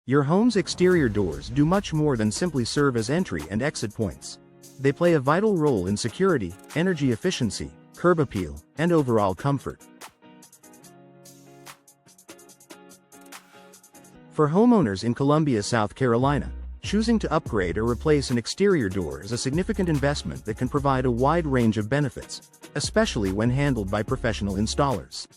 Your home's exterior doors do much more than simply serve as entry and exit points. They play a vital role in security, energy efficiency, curb appeal, and overall comfort. For homeowners in Columbia, South Carolina, choosing to upgrade or replace an exterior door is a significant investment that can provide a wide range of benefits, especially when handled by professional installers.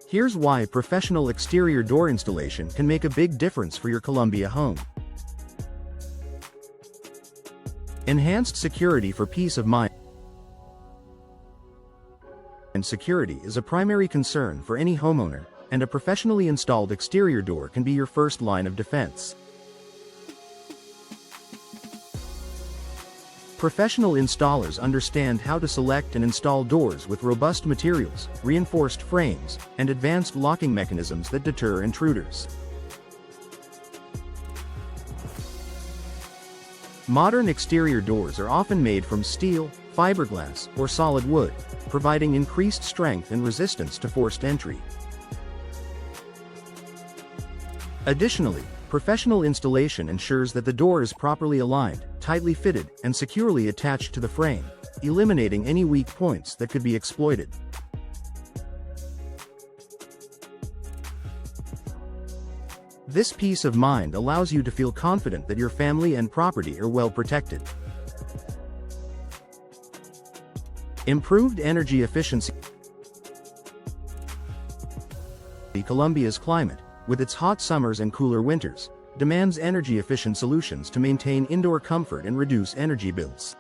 Here's why professional exterior door installation can make a big difference for your Columbia home. Enhanced security for peace of mind. Security is a primary concern for any homeowner, and a professionally installed exterior door can be your first line of defense. Professional installers understand how to select and install doors with robust materials, reinforced frames, and advanced locking mechanisms that deter intruders. Modern exterior doors are often made from steel, fiberglass, or solid wood, providing increased strength and resistance to forced entry. Additionally, professional installation ensures that the door is properly aligned, tightly fitted, and securely attached to the frame, eliminating any weak points that could be exploited. This peace of mind allows you to feel confident that your family and property are well protected. Improved energy efficiency. Columbia's climate, with its hot summers and cooler winters, demands energy-efficient solutions to maintain indoor comfort and reduce energy bills.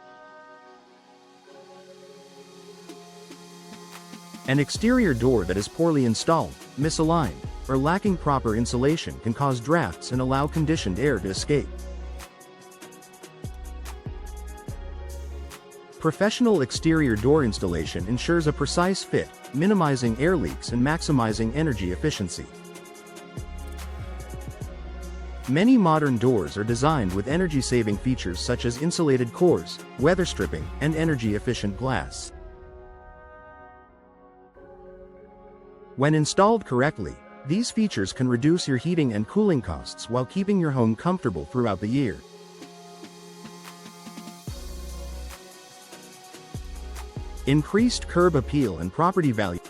An exterior door that is poorly installed, misaligned, or lacking proper insulation can cause drafts and allow conditioned air to escape. Professional exterior door installation ensures a precise fit, minimizing air leaks and maximizing energy efficiency. Many modern doors are designed with energy-saving features such as insulated cores, weather stripping, and energy-efficient glass. When installed correctly, these features can reduce your heating and cooling costs while keeping your home comfortable throughout the year. Increased curb appeal and property value.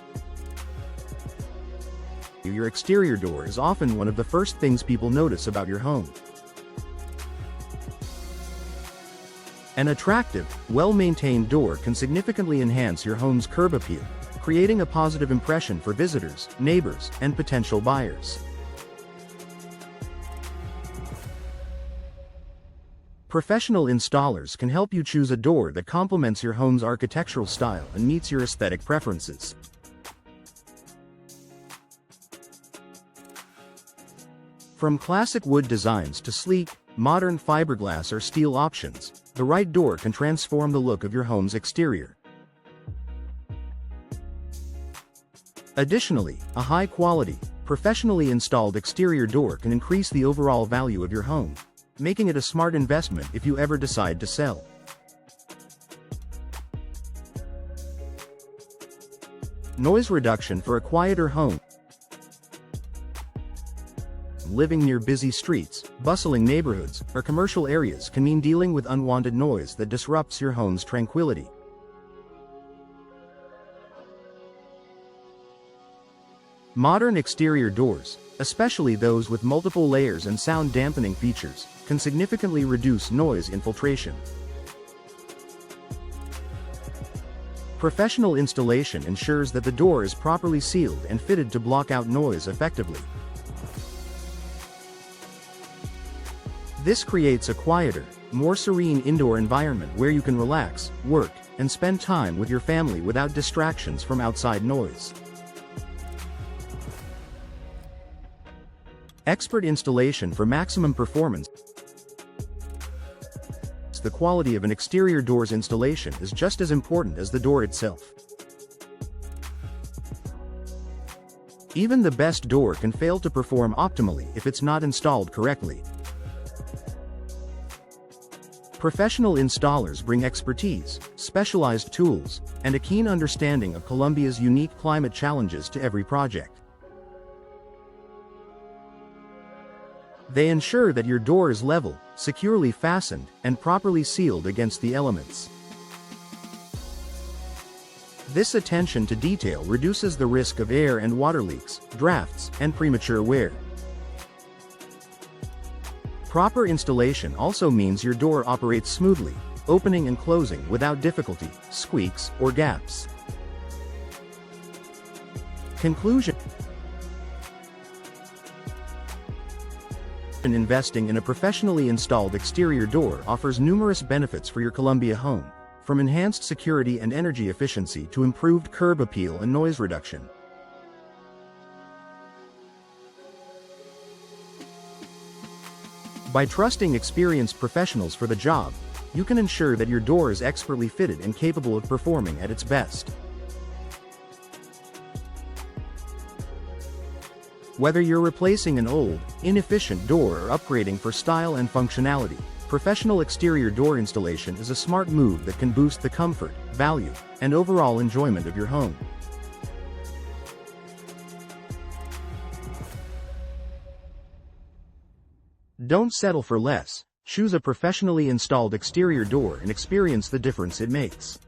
Your exterior door is often one of the first things people notice about your home. An attractive, well-maintained door can significantly enhance your home's curb appeal, creating a positive impression for visitors, neighbors, and potential buyers. Professional installers can help you choose a door that complements your home's architectural style and meets your aesthetic preferences. From classic wood designs to sleek, modern fiberglass or steel options, the right door can transform the look of your home's exterior. Additionally, a high-quality, professionally installed exterior door can increase the overall value of your home, making it a smart investment if you ever decide to sell. Noise reduction for a quieter home. Living near busy streets, bustling neighborhoods, or commercial areas can mean dealing with unwanted noise that disrupts your home's tranquility. Modern exterior doors, especially those with multiple layers and sound dampening features, can significantly reduce noise infiltration. Professional installation ensures that the door is properly sealed and fitted to block out noise effectively. This creates a quieter, more serene indoor environment where you can relax, work, and spend time with your family without distractions from outside noise. Expert installation for maximum performance. The quality of an exterior door's installation is just as important as the door itself. Even the best door can fail to perform optimally if it's not installed correctly. Professional installers bring expertise, specialized tools, and a keen understanding of Colombia's unique climate challenges to every project. They ensure that your door is level, securely fastened, and properly sealed against the elements. This attention to detail reduces the risk of air and water leaks, drafts, and premature wear. Proper installation also means your door operates smoothly, opening and closing without difficulty, squeaks, or gaps. Conclusion: investing in a professionally installed exterior door offers numerous benefits for your Colombia home, from enhanced security and energy efficiency to improved curb appeal and noise reduction. By trusting experienced professionals for the job, you can ensure that your door is expertly fitted and capable of performing at its best. Whether you're replacing an old, inefficient door or upgrading for style and functionality, professional exterior door installation is a smart move that can boost the comfort, value, and overall enjoyment of your home. Don't settle for less. Choose a professionally installed exterior door and experience the difference it makes.